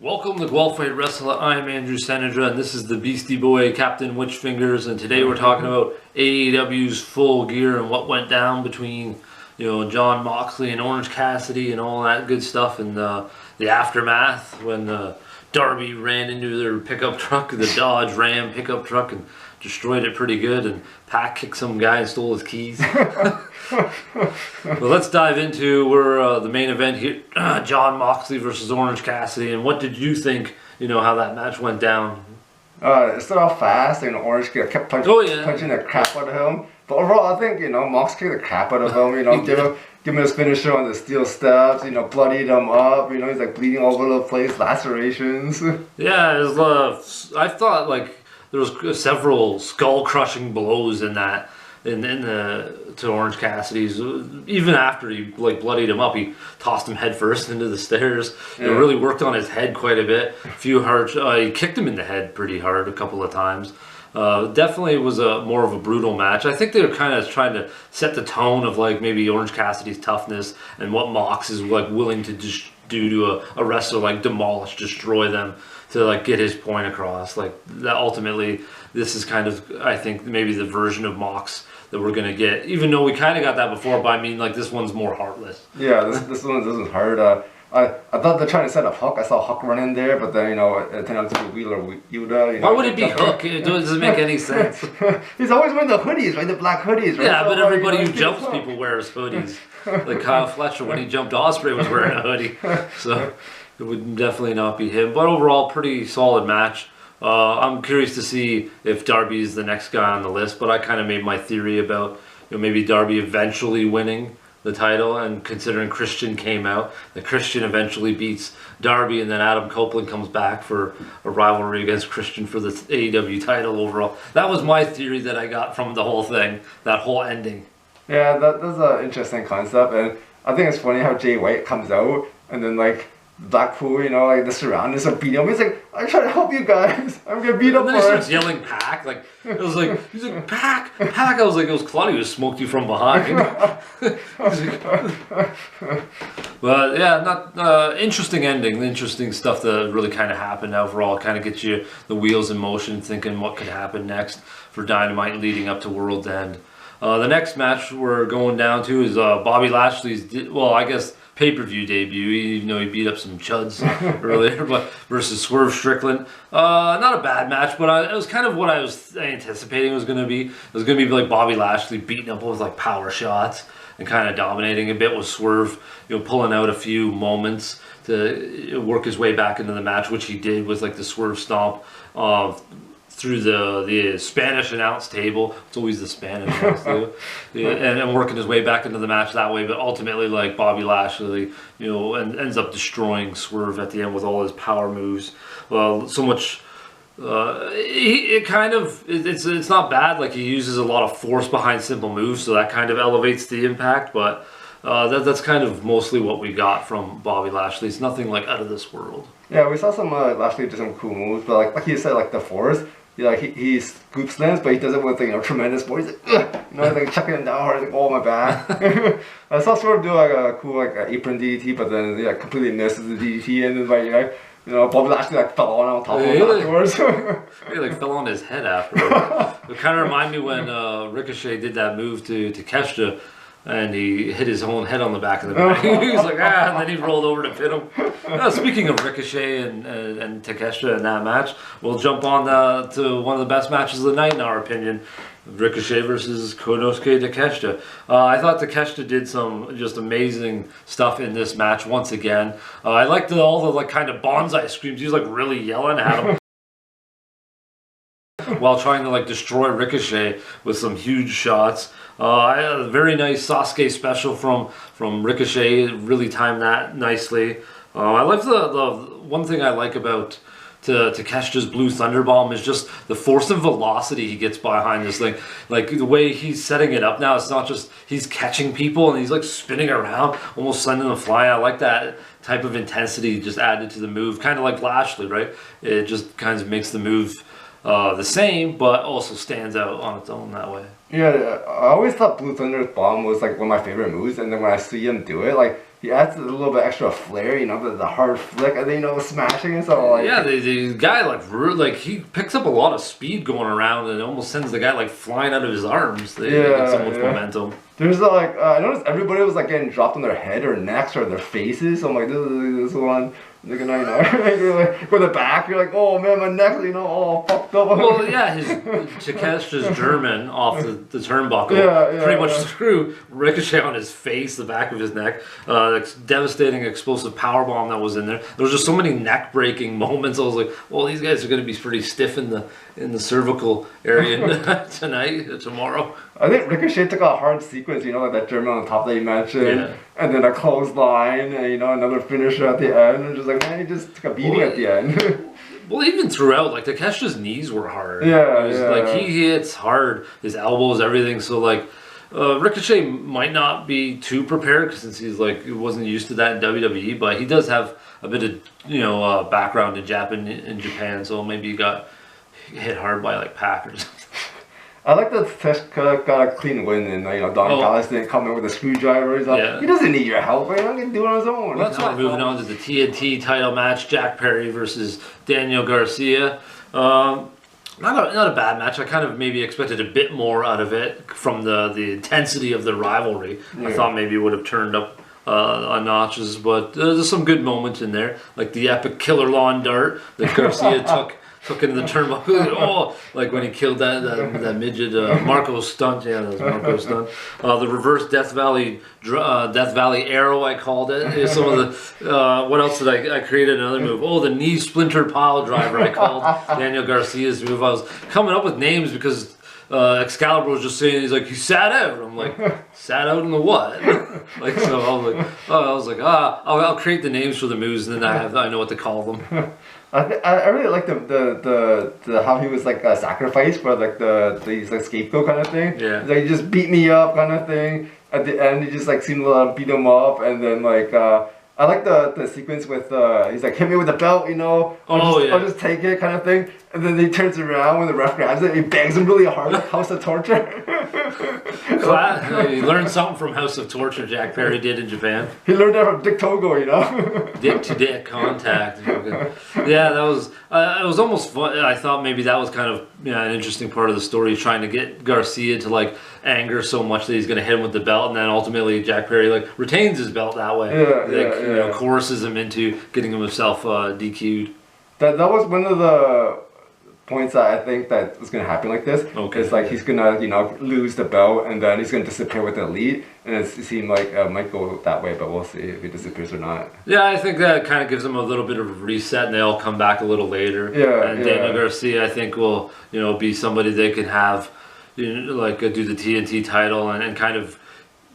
Welcome to Guelph Wrestler. I'm Andrew Sennedra, and this is the Beastie Boy, Captain Witchfingers, and today we're talking about AEW's Full Gear and what went down between, John Moxley and Orange Cassidy and all that good stuff, and the aftermath when Darby ran into their pickup truck, the Dodge Ram pickup truck, and destroyed it pretty good, and Pac kicked some guy and stole his keys. Well, let's dive into the main event here, John Moxley versus Orange Cassidy, and what did you think, how that match went down? It started off fast, Orange kept punching the crap out of him. But overall, I think, Mox kicked the crap out of him, give him his finisher on the steel steps, bloodied him up, he's like bleeding all over the place, lacerations. Yeah, it was, I thought there was several skull-crushing blows in that, to Orange Cassidy's. Even after he bloodied him up, he tossed him headfirst into the stairs. Yeah. It really worked on his head quite a bit. A few hard. He kicked him in the head pretty hard a couple of times. Definitely was more of a brutal match. I think they were kind of trying to set the tone of maybe Orange Cassidy's toughness and what Mox is willing to just do to a wrestler, demolish, destroy them, to get his point across. That ultimately, this is kind of, I think, maybe the version of Mox that we're gonna get. Even though we kind of got that before, but I mean, this one's more heartless. Yeah, this one's hard. I thought they're trying to set up Hook. I saw Hook run in there, but then it turned out to be Wheeler Yuta. Why would it be Hook? It doesn't make any sense. He's always wearing the hoodies, right? The black hoodies, right? Yeah, but everybody who jumps people wears hoodies. Like Kyle Fletcher, when he jumped Ospreay, was wearing a hoodie. So it would definitely not be him. But overall, pretty solid match. I'm curious to see if Darby is the next guy on the list, but I kind of made my theory about maybe Darby eventually winning the title, and considering Christian came out, that Christian eventually beats Darby, and then Adam Copeland comes back for a rivalry against Christian for the AEW title overall. That was my theory that I got from the whole thing, that whole ending. Yeah, that's an interesting concept, and I think it's funny how Jay White comes out, and then Blackpool, the surroundings are beating him. He's like, I'm trying to help you guys. I'm gonna beat up. And then he starts yelling "Pac!" He's like "Pac, Pac!" I was like, it was Claudio who smoked you from behind. But yeah, not interesting ending. Interesting stuff that really kind of happened overall. Kind of gets you the wheels in motion, thinking what could happen next for Dynamite leading up to World's End. The next match we're going down to is Bobby Lashley's, pay-per-view debut, even though he beat up some chuds earlier, but versus Swerve Strickland. Not a bad match, but it was kind of what I was anticipating it was going to be. It was going to be Bobby Lashley beating up with power shots and kind of dominating a bit, with Swerve, pulling out a few moments to work his way back into the match, which he did with the Swerve Stomp through the Spanish announce table. It's always the Spanish announce table. Yeah, and working his way back into the match that way. But ultimately, Bobby Lashley, and ends up destroying Swerve at the end with all his power moves. Well, so much. It's not bad. He uses a lot of force behind simple moves, so that kind of elevates the impact. But that's kind of mostly what we got from Bobby Lashley. It's nothing out of this world. Yeah, we saw some Lashley do some cool moves, but like you said, the force. He scoop slams, but he does it with tremendous force. He's chucking him down hard, oh my back. I saw Swerve do a cool apron DDT, but then completely misses the DDT, and then Bobby Lashley fell on top of him afterwards. He fell on his head afterwards. It kind of reminded me when Ricochet did that move to Takeshita, and he hit his own head on the back of the neck. He was and then he rolled over to pin him. Speaking of Ricochet and Takeshita in that match, we'll jump on to one of the best matches of the night in our opinion. Ricochet versus Konosuke Takeshita. I thought Takeshita did some just amazing stuff in this match once again. I liked all the kind of bonsai screams. He was really yelling at him while trying to destroy Ricochet with some huge shots. A very nice Sasuke special from Ricochet. It really timed that nicely. I like the one thing I like about Takeshita's Blue Thunder Bomb is just the force and velocity he gets behind this thing. The way he's setting it up now, it's not just he's catching people and he's spinning around, almost sending them flying. I like that type of intensity just added to the move, kind of like Lashley, right? It just kind of makes the move the same, but also stands out on its own that way. Yeah, I always thought Blue Thunder's Bomb was one of my favorite moves, and then when I see him do it, he adds a little bit extra flair, you know, the hard flick, and then, you know, smashing and so like. Yeah, the guy like he picks up a lot of speed going around and almost sends the guy like flying out of his arms. They get so much momentum. There's like I noticed everybody was like getting dropped on their head or necks or their faces. So I'm like, this one. Like, you know, like, for the back, you're like, oh man, my neck, you know, all fucked up. Well, yeah, Takeshita's German off the turnbuckle pretty much threw Ricochet on his face, the back of his neck. Devastating explosive powerbomb that was in there. There was just so many neck breaking moments. I was like, well, these guys are going to be pretty stiff in the cervical area tomorrow. I think Ricochet took a hard sequence, you know, like that German on top that you mentioned, and then a clothesline, and, you know, another finisher at the end, and just like, man, he just took a beating at the end. Well, even throughout, like, Takeshita's knees were hard. He hits hard, his elbows, everything, so, like, Ricochet might not be too prepared, since he's, like, wasn't used to that in WWE, but he does have a bit of, you know, background in Japan, so maybe he got hit hard by, like, Pac or something. I like that Tesh got a clean win, and you know, Don Callis didn't come in with a screwdriver. He's like, he doesn't need your help, right? He can do it on his own. Well, that's why moving on to the TNT title match, Jack Perry versus Daniel Garcia. Not a bad match. I kind of maybe expected a bit more out of it from the intensity of the rivalry. I thought maybe it would have turned up on notches, but there's some good moments in there, like the epic killer lawn dart that Garcia took into the turnbuckle. Like when he killed that midget Marco Stunt. Yeah, that was Marco Stunt. The reverse Death Valley arrow, I called it. Some of the what else did I created another move? Oh, the knee splinter pile driver, I called Daniel Garcia's move. I was coming up with names because Excalibur was just saying, he's like, he sat out. I'm like, sat out in the what? Like, so I was like, I'll create the names for the moves, and then I know what to call them. I really like the how he was like a sacrifice for like the like scapegoat kind of thing. Yeah. Like, he just beat me up kind of thing. At the end, he just like seemed to beat him up, and then like I like the sequence with he's like, hit me with the belt, you know. I'll just take it kind of thing. And then he turns around when the ref grabs it, and he bangs him really hard like House of Torture. He learned something from House of Torture, Jack Perry did in Japan. He learned that from Dick Togo, you know. Dick to dick contact. Yeah, that was it was almost fun. I thought maybe that was kind of an interesting part of the story, trying to get Garcia to like anger so much that he's going to hit him with the belt, and then ultimately Jack Perry like retains his belt that way. You know, coerces him into getting himself DQ'd. That was one of the points that I think that was gonna happen like this. It's like he's gonna, you know, lose the belt, and then he's gonna disappear with the elite, and it seemed like it might go that way, but we'll see if he disappears or not. Yeah, I think that kind of gives them a little bit of a reset, and they all come back a little later. And Daniel Garcia, I think, will, you know, be somebody they can have, you know, like do the TNT title and kind of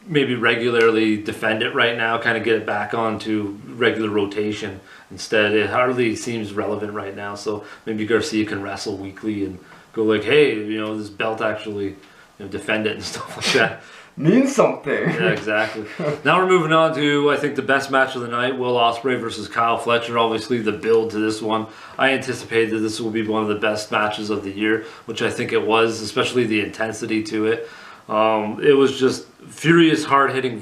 maybe regularly defend it right now, kind of get it back onto regular rotation. Instead, it hardly seems relevant right now, so maybe Garcia can wrestle weekly and go like, hey, you know, this belt actually, you know, defend it and stuff like that. Means something. Yeah, exactly. Now we're moving on to, I think, the best match of the night, Will Ospreay versus Kyle Fletcher. Obviously, the build to this one, I anticipated that this will be one of the best matches of the year, which I think it was, especially the intensity to it. It was just furious, hard-hitting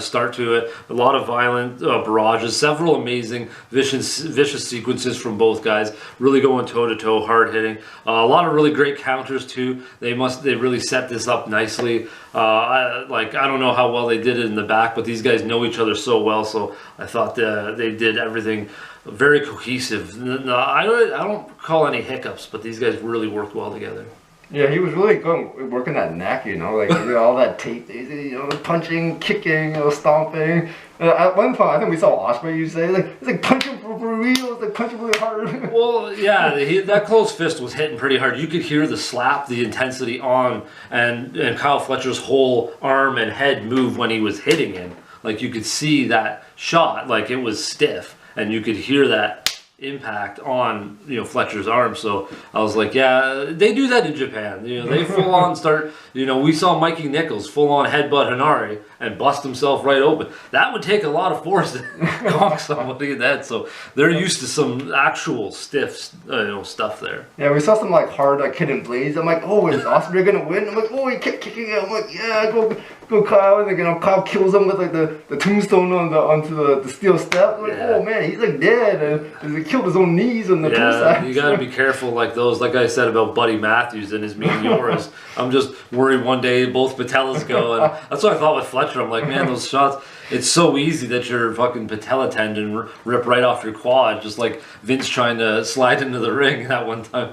start to it. A lot of violent barrages, several amazing vicious sequences from both guys. Really going toe-to-toe, hard-hitting. A lot of really great counters too. They really set this up nicely. I don't know how well they did it in the back, but these guys know each other so well. So I thought they did everything very cohesive. No, I don't call any hiccups, but these guys really worked well together. Yeah, he was really good working that neck, you know, like you know, all that tape, you know, punching, kicking, you know, stomping. At one point, I think we saw Ospreay, you say, like, it's like punching for real, it's like punching really hard. Well, yeah, that closed fist was hitting pretty hard. You could hear the slap, the intensity on, and Kyle Fletcher's whole arm and head move when he was hitting him. Like, you could see that shot, like it was stiff, and you could hear that impact on, you know, Fletcher's arm. So I was like, yeah, they do that in Japan. You know, they full on start, you know, we saw Mikey Nichols full on headbutt Hanari and bust himself right open. That would take a lot of force to conk somebody in that. So they're used to some actual stiff, you know, stuff there. Yeah, we saw some like hard Kid and Blaze. I'm like, oh, is Ospreay gonna win? I'm like, oh, he kept kicking it. I'm like, yeah, go. go Kyle, and like, Kyle kills him with like the tombstone onto the steel step. Like, oh man, he's like dead, and he killed his own knees on the poolside. You gotta be careful like those. Like I said about Buddy Matthews and his meteoras. I'm just worried one day both patellas go, and that's what I thought with Fletcher. I'm like, man, those shots. It's so easy that your fucking patella tendon rip right off your quad, just like Vince trying to slide into the ring that one time.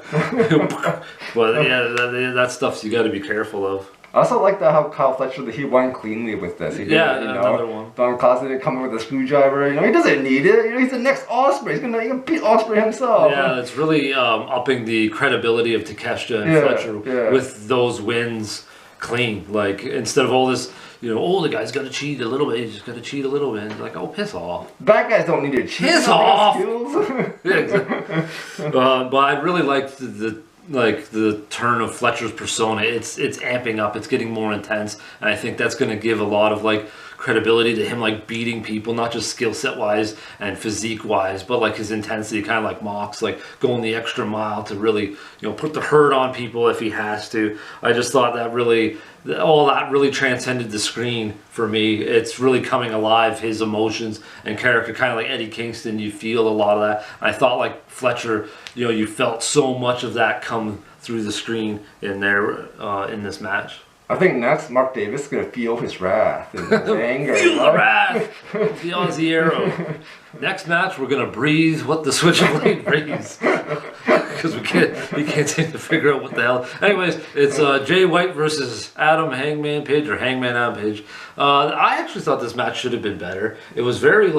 But yeah, that stuff you got to be careful of. I also like that how Kyle Fletcher, he won cleanly with this. He did, another one. Don Costa didn't come in with a screwdriver. He doesn't need it. He's the next Ospreay. He's gonna beat Ospreay himself. Yeah, it's really upping the credibility of Takeshita and Fletcher with those wins clean. Like instead of all this, the guy's got to cheat a little bit. He's just got to cheat a little bit. It's like, oh, piss off. Bad guys don't need to cheat. Piss off. Yeah, exactly. But I really liked the turn of Fletcher's persona. It's amping up. It's getting more intense, and I think that's going to give a lot of credibility to him, beating people, not just skill set wise and physique wise, but his intensity, kind of like Mox, going the extra mile to really put the hurt on people if he has to. I just thought that all that really transcended the screen for me. It's really coming alive, his emotions and character, kind of like Eddie Kingston. You feel a lot of that. And I thought Fletcher, you felt so much of that come through the screen in there in this match. I think next Mark Davis is going to feel his wrath and his anger. Feel the wrath! The Aussie Arrow. Next match, we're going to breathe what the Switchblade breathes. Because we can't seem to figure out what the hell. Anyways, it's Jay White versus Adam Hangman Page, or Hangman Adam Page. I actually thought this match should have been better. It was very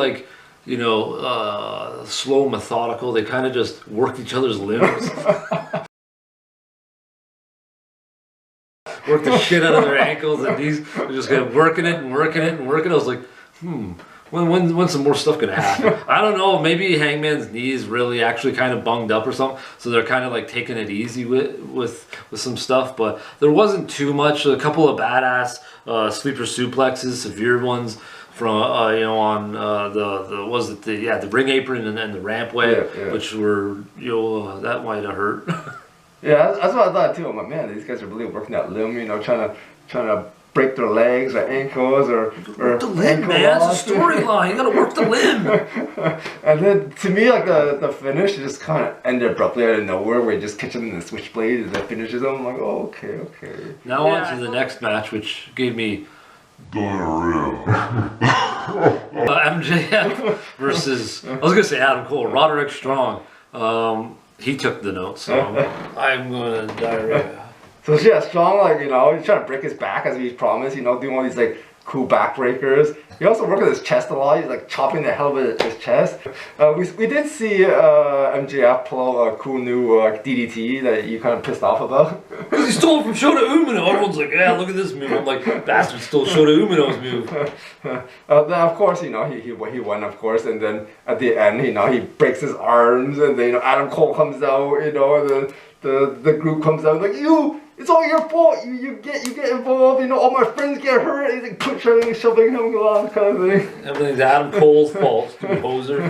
slow, methodical. They kind of just worked each other's limbs. Worked the shit out of their ankles, and these were just working it. I was like, when's some more stuff gonna happen? I don't know. Maybe Hangman's knees really actually kind of bunged up or something, so they're kind of taking it easy with some stuff. But there wasn't too much. A couple of badass sleeper suplexes, severe ones from on the ring apron and the rampway, which were that might have hurt. Yeah, that's what I thought too. I'm like, man, these guys are really working that limb, trying to break their legs or ankles or the limb, man. It's a storyline. You gotta work the limb. And then to me, the finish just kind of ended abruptly out of nowhere, where he just catches him in the switchblade and then finishes him. I'm like, oh, okay. Now on to the next match, which gave me diarrhea. MJF versus I was gonna say Adam Cole, Roderick Strong. He took the notes, so I'm gonna diarrhea. So yeah, Strong, he's trying to break his back as he promised, doing all these cool backbreakers. He also worked with his chest a lot. He's chopping the hell out of his chest. We did see MJF pull a cool new DDT that you kind of pissed off about. Because he stole it from Shota Umino. Everyone's like, yeah, look at this move. I'm like, bastard stole Shota Umino's move. Then of course, he won, of course, and then at the end, he breaks his arms, and then Adam Cole comes out, and then the group comes out like, it's all your fault. You get involved. All my friends get hurt. He's pushing, shoving him along, kind of thing. Everything's Adam Cole's fault, stupid poser.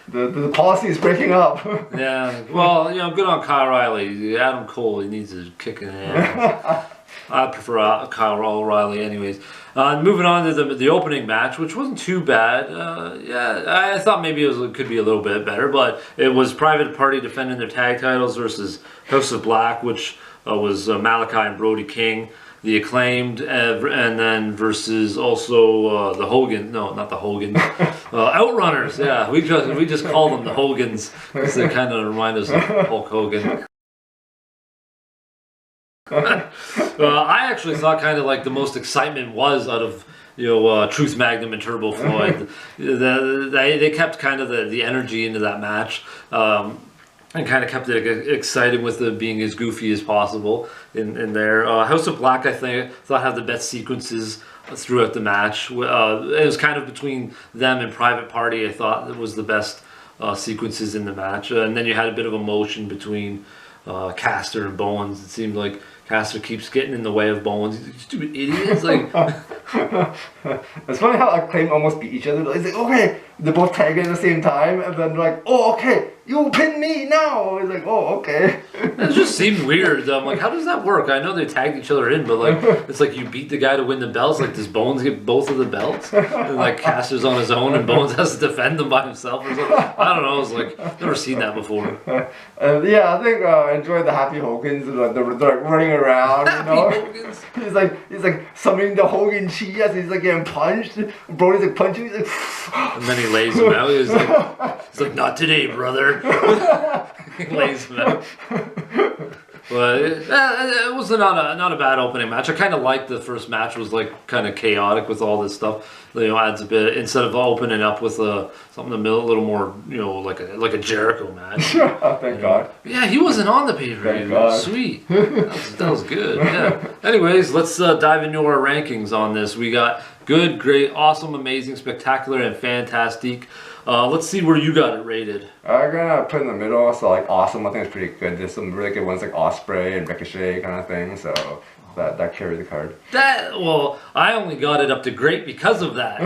The policy is breaking up. Yeah. Well, good on Kyle O'Reilly. Adam Cole, he needs a kick in the ass. I prefer Kyle O'Reilly, anyways. Moving on to the opening match, which wasn't too bad. I thought maybe it could be a little bit better, but it was Private Party defending their tag titles versus House of Black, which was Malachi and Brody King, the Acclaimed, and then versus also the Hogan. No, not the Hogan. Outrunners. Yeah, we just call them the Hogans because they kind of remind us of Hulk Hogan. I actually thought kind of the most excitement was out of Truth Magnum and Turbo Floyd. They kept kind of the energy into that match. And kind of kept it exciting with it being as goofy as possible in there. House of Black, I thought had the best sequences throughout the match. It was kind of between them and Private Party. I thought it was the best sequences in the match. And then you had a bit of emotion between Caster and Bowens. It seemed like Caster keeps getting in the way of Bowens. These stupid idiots. It's funny how Acclaim almost beat each other. It's like, okay, they both tag in at the same time, and then like, oh, okay, you pin me now. It's like, oh, okay. It just seemed weird. I'm like, how does that work? I know they tagged each other in, but like, it's like you beat the guy to win the belts. Like, does Bones get both of the belts? And like, Caster's on his own, and Bones has to defend them by himself or something. I don't know. It's like, never seen that before. Yeah, I think I enjoyed the Happy Hogans. They're like running around. Happy You know? Hogans. He's like summoning the Hogan chi as he's like getting punched. Brody's like punching. He's like, And then he lays him out. He's like, not today, brother. He lays him out. But it was not a bad opening match. I kind of liked the first match was like kind of chaotic with all this stuff. You know, adds a bit instead of opening up with something a little more, you know, like a Jericho match. oh, thank God. Yeah, he wasn't on the pay-per-view. Sweet. That was good. Yeah. Anyways, let's dive into our rankings on this. We got good, great, awesome, amazing, spectacular, and fantastic. Let's see where you got it rated. I'm gonna put in the middle, so like awesome, I think it's pretty good. There's some really good ones like Osprey and Ricochet kind of thing, so that carried the card. I only got it up to great because of that.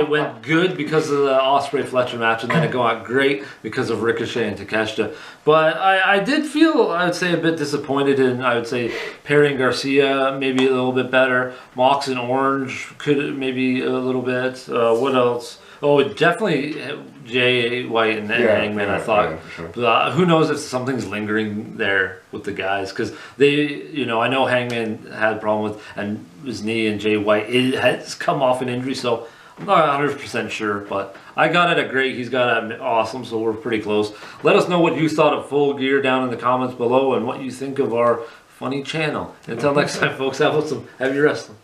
It went good because of the Osprey Fletcher match, and then it got great because of Ricochet and Takeshita. But I did feel, I would say, a bit disappointed in, I would say, Perry and Garcia maybe a little bit better. Mox and Orange could maybe a little bit. What else? Oh, definitely Jay White and Hangman, I thought. Yeah, for sure. But who knows if something's lingering there with the guys. Because they, you know, I know Hangman had a problem with and his knee, and Jay White it has come off an injury, so I'm not 100% sure. But I got it at great. He's got it at awesome, so we're pretty close. Let us know what you thought of Full Gear down in the comments below and what you think of our funny channel. Until next time, folks, have some heavy wrestling.